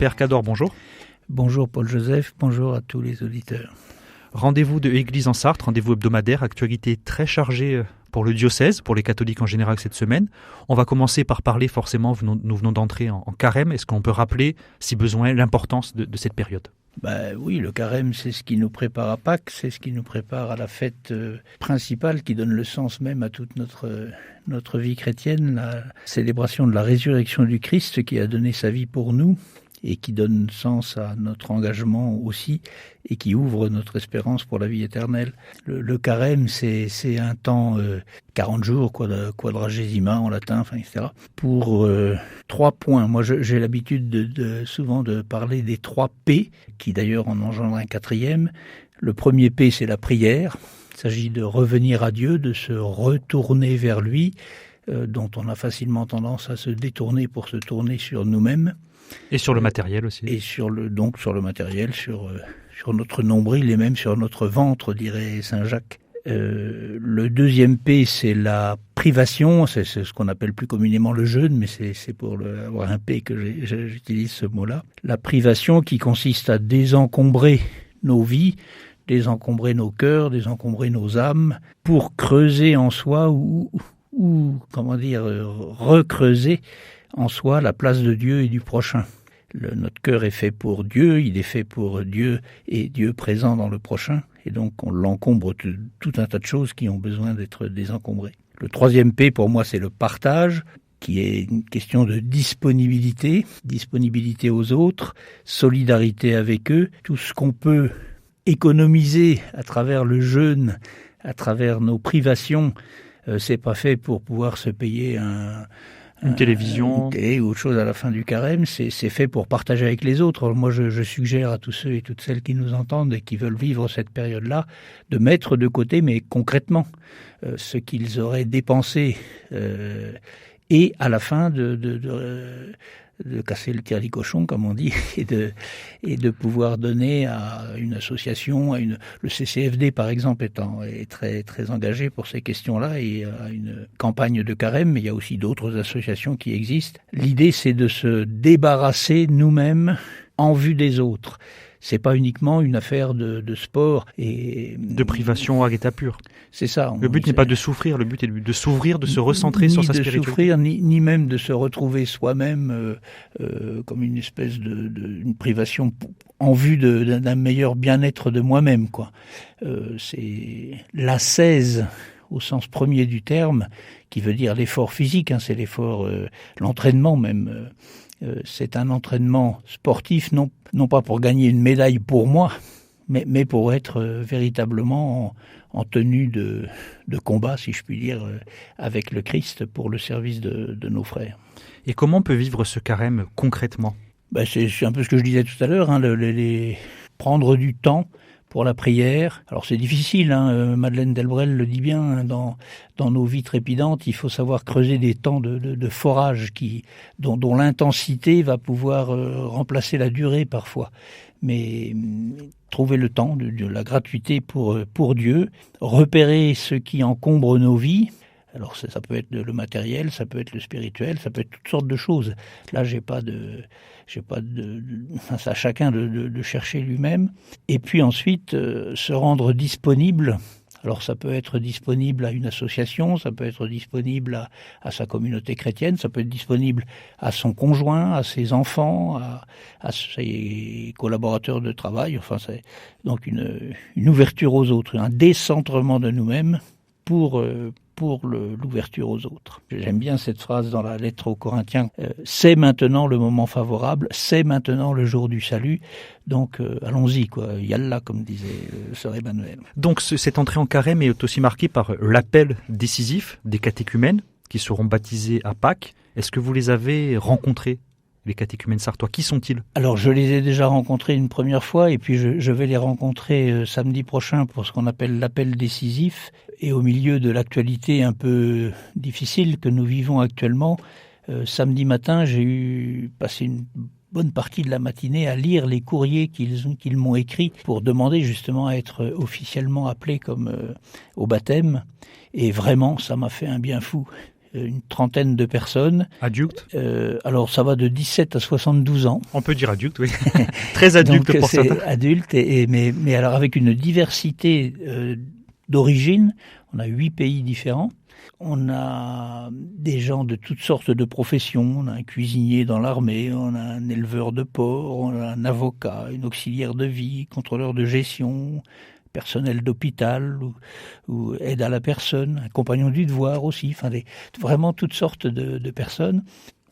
Père Cador, bonjour. Bonjour Paul-Joseph, bonjour à tous les auditeurs. Rendez-vous de Église en Sarthe, rendez-vous hebdomadaire, actualité très chargée pour le diocèse, pour les catholiques en général cette semaine. On va commencer par parler forcément, nous venons d'entrer en carême. Est-ce qu'on peut rappeler, si besoin, l'importance de cette période ? Oui, le carême, c'est ce qui nous prépare à Pâques, c'est ce qui nous prépare à la fête principale qui donne le sens même à toute notre vie chrétienne, la célébration de la résurrection du Christ qui a donné sa vie pour nous et qui donne sens à notre engagement aussi et qui ouvre notre espérance pour la vie éternelle. Le carême, c'est un temps, 40 jours, quadragesima en latin, etc. Pour 3 points. Moi, j'ai l'habitude souvent de parler des 3 P, qui d'ailleurs en engendrent un 4e. Le premier P, c'est la prière. Il s'agit de revenir à Dieu, de se retourner vers lui, dont on a facilement tendance à se détourner pour se tourner sur nous-mêmes. Et sur le matériel aussi. Et sur le matériel, sur notre nombril et même sur notre ventre, dirait Saint Jacques. Le deuxième P, c'est la privation, c'est ce qu'on appelle plus communément le jeûne, mais c'est pour avoir un P que j'utilise ce mot-là. La privation qui consiste à désencombrer nos vies, désencombrer nos cœurs, désencombrer nos âmes, pour creuser en soi ou recreuser en soi la place de Dieu et du prochain. Notre cœur est fait pour Dieu, il est fait pour Dieu et Dieu présent dans le prochain, et donc on l'encombre de tout un tas de choses qui ont besoin d'être désencombrées. Le 3e P pour moi c'est le partage, qui est une question de disponibilité aux autres, solidarité avec eux, tout ce qu'on peut économiser à travers le jeûne, à travers nos privations, c'est pas fait pour pouvoir se payer une télévision, une télé ou autre chose à la fin du carême, c'est fait pour partager avec les autres. Alors moi, je suggère à tous ceux et toutes celles qui nous entendent et qui veulent vivre cette période-là, de mettre de côté, mais concrètement, ce qu'ils auraient dépensé et à la fin de casser le tire-licochon, comme on dit, et de pouvoir donner à une association, le CCFD par exemple est très très engagé pour ces questions-là et à une campagne de carême, mais il y a aussi d'autres associations qui existent. L'idée c'est de se débarrasser nous-mêmes en vue des autres. C'est pas uniquement une affaire de sport et de privation à l'état pur. C'est ça. Le but n'est pas de souffrir, le but est de s'ouvrir, de se recentrer sur sa spiritualité. Ni de souffrir, ni même de se retrouver soi-même comme une espèce une privation en vue d'un meilleur bien-être de moi-même, quoi. C'est l'ascèse au sens premier du terme, qui veut dire l'effort physique, c'est l'effort, l'entraînement même. C'est un entraînement sportif, non pas pour gagner une médaille pour moi, mais pour être véritablement en tenue de combat, si je puis dire, avec le Christ pour le service de nos frères. Et comment on peut vivre ce carême concrètement ? C'est un peu ce que je disais tout à l'heure, prendre du temps pour la prière. Alors c'est difficile, Madeleine Delbrel le dit bien, dans nos vies trépidantes, il faut savoir creuser des temps de forage dont l'intensité va pouvoir remplacer la durée parfois. Mais trouver le temps, de la gratuité pour Dieu, repérer ce qui encombre nos vies. Alors ça peut être le matériel, ça peut être le spirituel, ça peut être toutes sortes de choses. Là, c'est à chacun de chercher lui-même. Et puis ensuite, se rendre disponible. Alors ça peut être disponible à une association, ça peut être disponible à sa communauté chrétienne, ça peut être disponible à son conjoint, à ses enfants, à ses collaborateurs de travail. Enfin, c'est donc une ouverture aux autres, un décentrement de nous-mêmes pour l'ouverture aux autres. J'aime bien cette phrase dans la lettre aux Corinthiens, c'est maintenant le moment favorable, c'est maintenant le jour du salut, donc allons-y, yallah, comme disait sœur Emmanuel. Donc cette entrée en carême est aussi marquée par l'appel décisif des catéchumènes qui seront baptisés à Pâques. Est-ce que vous les avez rencontrés, les catéchumènes sartois? Qui sont-ils? Alors je les ai déjà rencontrés une première fois et puis je vais les rencontrer samedi prochain pour ce qu'on appelle l'appel décisif. Et au milieu de l'actualité un peu difficile que nous vivons actuellement, samedi matin j'ai passé une bonne partie de la matinée à lire les courriers qu'ils m'ont écrits pour demander justement à être officiellement appelé comme au baptême. Et vraiment ça m'a fait un bien fou. une trentaine de personnes. Adultes? Alors ça va de 17 à 72 ans. On peut dire adultes, oui. Très adultes donc, pour certains. Adultes, mais alors avec une diversité d'origine. On a 8 pays différents. On a des gens de toutes sortes de professions. On a un cuisinier dans l'armée, on a un éleveur de porc, on a un avocat, une auxiliaire de vie, contrôleur de gestion, personnel d'hôpital ou aide à la personne, un compagnon du devoir aussi. Enfin, vraiment toutes sortes de personnes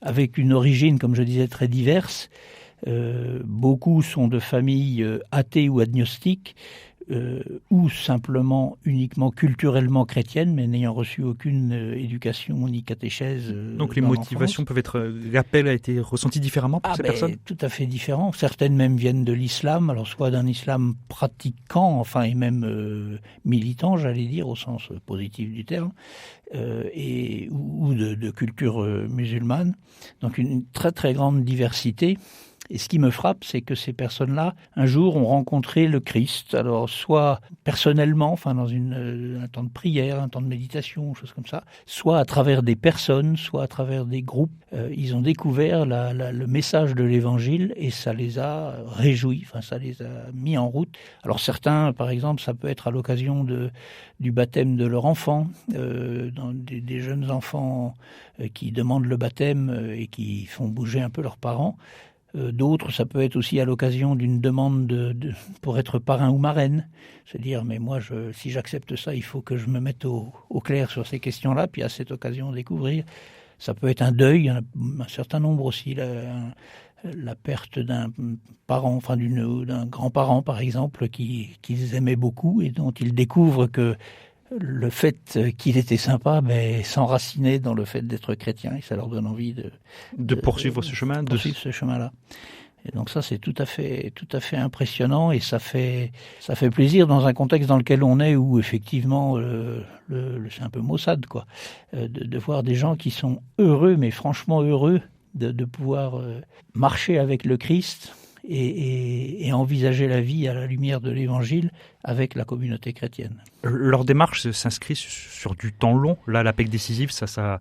avec une origine, comme je disais, très diverse. Beaucoup sont de familles athées ou agnostiques. Ou simplement uniquement culturellement chrétienne, mais n'ayant reçu aucune éducation ni catéchèse. Donc les motivations peuvent être... L'appel a été ressenti différemment pour ces personnes? Tout à fait différent. Certaines même viennent de l'islam, alors soit d'un islam pratiquant, enfin et même militant, j'allais dire, au sens positif du terme, ou de culture musulmane. Donc une très très grande diversité. Et ce qui me frappe, c'est que ces personnes-là, un jour, ont rencontré le Christ. Alors, soit personnellement, enfin dans un temps de prière, un temps de méditation, choses comme ça, soit à travers des personnes, soit à travers des groupes. Ils ont découvert le message de l'Évangile et ça les a réjouis, enfin ça les a mis en route. Alors certains, par exemple, ça peut être à l'occasion du baptême de leur enfant, dans des jeunes enfants qui demandent le baptême et qui font bouger un peu leurs parents. D'autres, ça peut être aussi à l'occasion d'une demande pour être parrain ou marraine. Se dire, mais moi, si j'accepte ça, il faut que je me mette au clair sur ces questions-là, puis à cette occasion découvrir. Ça peut être un deuil, un certain nombre aussi, la perte d'un parent, enfin d'un grand-parent par exemple, qu'ils aimaient beaucoup et dont ils découvrent que le fait qu'il était sympa, s'enracinait dans le fait d'être chrétien et ça leur donne envie de poursuivre ce chemin, poursuivre ce chemin-là. Et donc ça, c'est tout à fait impressionnant et ça fait plaisir dans un contexte dans lequel on est où effectivement c'est un peu maussade quoi, de voir des gens qui sont heureux, mais franchement heureux de pouvoir marcher avec le Christ et envisager la vie à la lumière de l'Évangile avec la communauté chrétienne. Leur démarche s'inscrit sur du temps long. Là, l'appel décisif, ça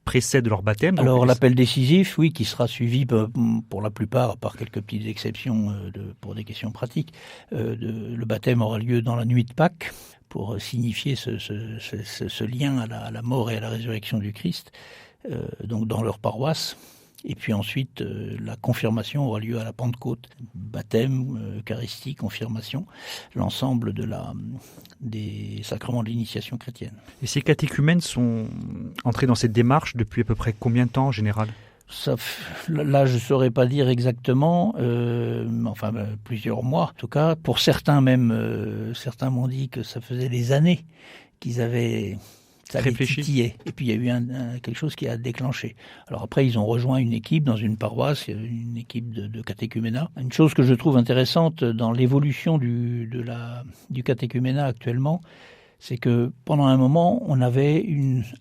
précède leur baptême. Alors l'appel décisif, oui, qui sera suivi pour la plupart, par quelques petites exceptions pour des questions pratiques, le baptême aura lieu dans la nuit de Pâques pour signifier ce lien à la mort et à la résurrection du Christ, donc dans leur paroisse. Et puis ensuite, la confirmation aura lieu à la Pentecôte. Baptême, Eucharistie, confirmation, l'ensemble des sacrements de l'initiation chrétienne. Et ces catéchumènes sont entrés dans cette démarche depuis à peu près combien de temps en général ? Là, je ne saurais pas dire exactement, plusieurs mois. En tout cas, pour certains même, certains m'ont dit que ça faisait des années qu'ils avaient... Ça les titillait. Et puis il y a eu quelque chose qui a déclenché. Alors après, ils ont rejoint une équipe dans une paroisse, une équipe de catéchuménat. Une chose que je trouve intéressante dans l'évolution du catéchuménat actuellement, c'est que pendant un moment, on avait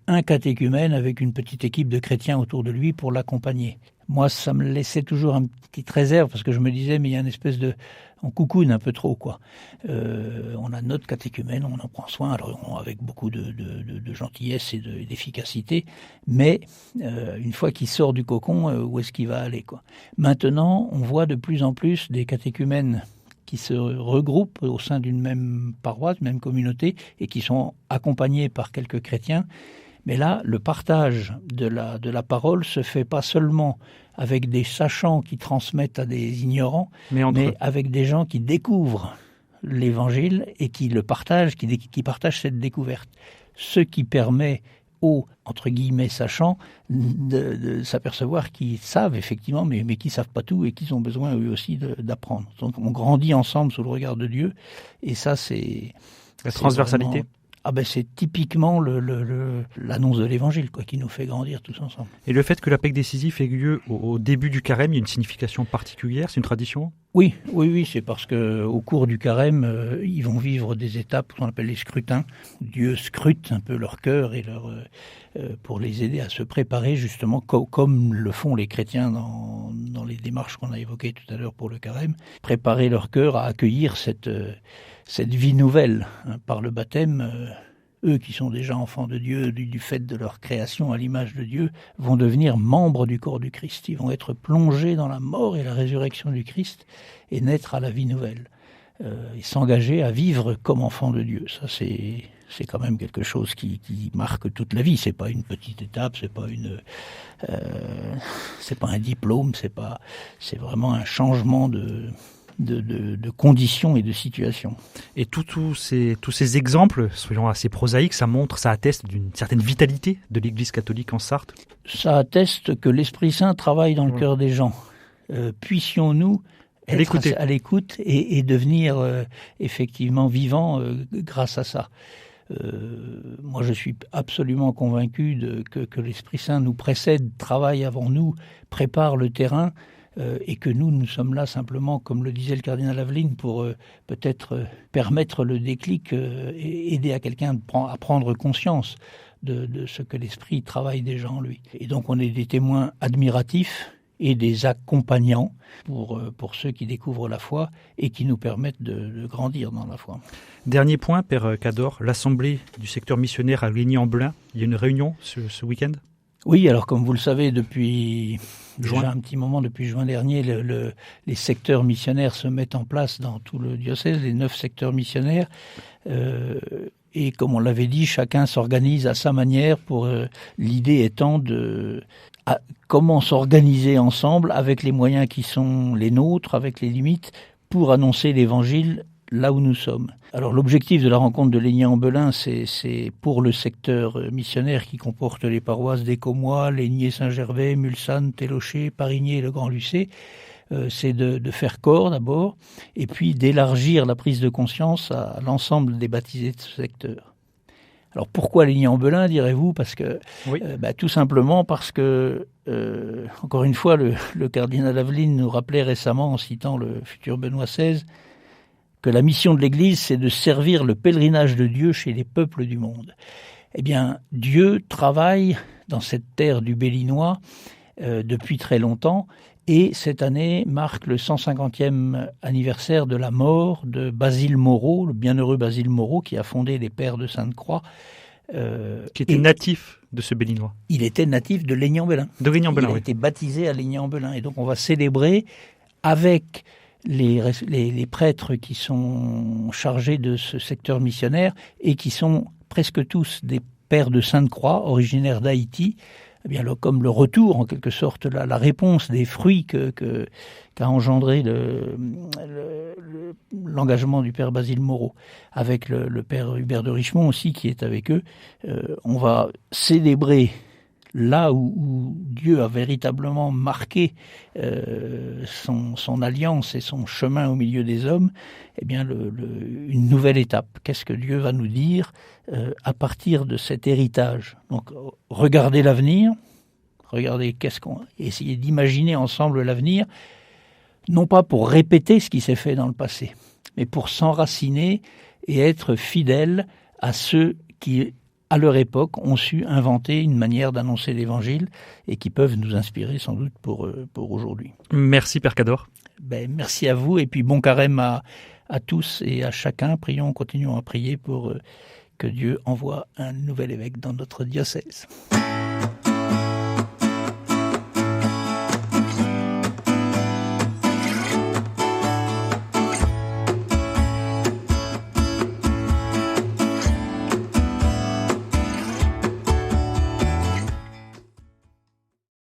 un catéchumène avec une petite équipe de chrétiens autour de lui pour l'accompagner. Moi, ça me laissait toujours une petite réserve parce que je me disais, mais il y a une espèce on coucoune un peu trop, quoi. On a notre catéchumène, on en prend soin, alors avec beaucoup de gentillesse et d'efficacité, mais une fois qu'il sort du cocon, où est-ce qu'il va aller, quoi. Maintenant, on voit de plus en plus des catéchumènes qui se regroupent au sein d'une même paroisse, même communauté, et qui sont accompagnés par quelques chrétiens. Mais là, le partage de la parole se fait pas seulement avec des sachants qui transmettent à des ignorants, mais avec des gens qui découvrent l'Évangile et qui le partagent, qui partagent cette découverte. Ce qui permet aux, entre guillemets, sachants de s'apercevoir qu'ils savent effectivement, mais qu'ils ne savent pas tout et qu'ils ont besoin eux aussi d'apprendre. Donc on grandit ensemble sous le regard de Dieu et ça c'est... La transversalité. C'est typiquement l'annonce de l'Évangile qui nous fait grandir tous ensemble. Et le fait que l'appel décisif ait lieu au début du carême, il y a une signification particulière, c'est une tradition ? Oui, c'est parce qu'au cours du carême, ils vont vivre des étapes qu'on appelle les scrutins. Dieu scrute un peu leur cœur et pour les aider à se préparer justement comme le font les chrétiens dans les démarches qu'on a évoquées tout à l'heure pour le carême, préparer leur cœur à accueillir cette vie nouvelle par le baptême eux qui sont déjà enfants de Dieu, du fait de leur création à l'image de Dieu, vont devenir membres du corps du Christ. Ils vont être plongés dans la mort et la résurrection du Christ et naître à la vie nouvelle. Et s'engager à vivre comme enfants de Dieu. Ça, c'est quand même quelque chose qui marque toute la vie. C'est pas une petite étape, c'est pas un diplôme, c'est vraiment un changement de conditions et de situation. Et tous ces exemples, soyons assez prosaïques, ça atteste d'une certaine vitalité de l'Église catholique en Sarthe. Ça atteste que l'Esprit Saint travaille dans le cœur des gens. Puissions-nous être à l'écoute et devenir effectivement vivants grâce à ça. Moi, je suis absolument convaincu que l'Esprit Saint nous précède, travaille avant nous, prépare le terrain, et que nous sommes là simplement, comme le disait le cardinal Aveline, pour peut-être permettre le déclic et aider à quelqu'un à prendre conscience de ce que l'Esprit travaille déjà en lui. Et donc, on est des témoins admiratifs et des accompagnants pour ceux qui découvrent la foi et qui nous permettent de grandir dans la foi. Dernier point, Père Cador, l'Assemblée du secteur missionnaire à Ligny-en-Belin. Il y a une réunion ce week-end ? Oui, alors comme vous le savez, depuis déjà un petit moment, depuis juin dernier, les secteurs missionnaires se mettent en place dans tout le diocèse, les 9 secteurs missionnaires. Et comme on l'avait dit, chacun s'organise à sa manière l'idée étant comment s'organiser ensemble avec les moyens qui sont les nôtres, avec les limites, pour annoncer l'évangile là où nous sommes. Alors l'objectif de la rencontre de Ligny-en-Belin, c'est pour le secteur missionnaire qui comporte les paroisses d'Écomois, Lénier-Saint-Gervais, Mulsanne, Télocher, Parigné et le Grand-Lucé, c'est de faire corps d'abord, et puis d'élargir la prise de conscience à l'ensemble des baptisés de ce secteur. Alors pourquoi Ligny-en-Belin, direz-vous ? Parce que tout simplement parce que, encore une fois, le cardinal Aveline nous rappelait récemment, en citant le futur Benoît XVI, que la mission de l'Église, c'est de servir le pèlerinage de Dieu chez les peuples du monde. Eh bien, Dieu travaille dans cette terre du Bélinois depuis très longtemps, et cette année marque le 150e anniversaire de la mort de Basile Moreau, le bienheureux Basile Moreau, qui a fondé les Pères de Sainte-Croix. Qui était natif de ce Bélinois. Il était natif de Ligny-en-Belin. De Ligny-en-Belin, il a été baptisé à Ligny-en-Belin. Et donc on va célébrer avec les prêtres qui sont chargés de ce secteur missionnaire et qui sont presque tous des Pères de Sainte-Croix, originaires d'Haïti. Eh bien, comme le retour, en quelque sorte, la réponse des fruits qu'a engendré l'engagement du Père Basile Moreau, avec le Père Hubert de Richemont aussi, qui est avec eux. On va célébrer là où Dieu a véritablement marqué son alliance et son chemin au milieu des hommes, eh bien une nouvelle étape. Qu'est-ce que Dieu va nous dire à partir de cet héritage ? Donc, regardez l'avenir, essayer d'imaginer ensemble l'avenir, non pas pour répéter ce qui s'est fait dans le passé, mais pour s'enraciner et être fidèle à ceux qui, à leur époque, ont su inventer une manière d'annoncer l'Évangile et qui peuvent nous inspirer sans doute pour aujourd'hui. Merci Père Cador. Merci à vous et puis bon carême à tous et à chacun. Continuons à prier pour que Dieu envoie un nouvel évêque dans notre diocèse.